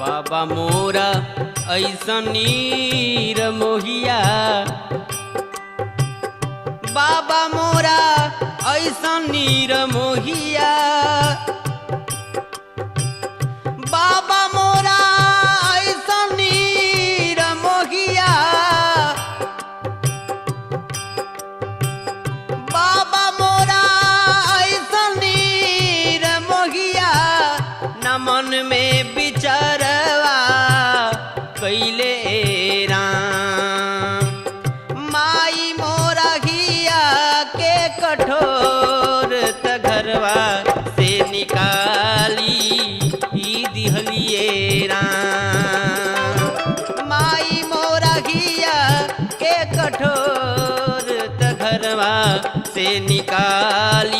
बाबा मोरा ऐसन नीर मोहिया, बाबा मोरा ऐसन नीर मोहिया, बाबा मोरा ऐसन नीर मोहिया, बाबा मोरा ऐसन नीर मोहिया, न मन में विचारवा कैले राम। माई मोरा घिया के कठोर त घरवा से निकाली ही दिहलिए राम। माई मोरा घिया के कठोर त घरवा से निकाली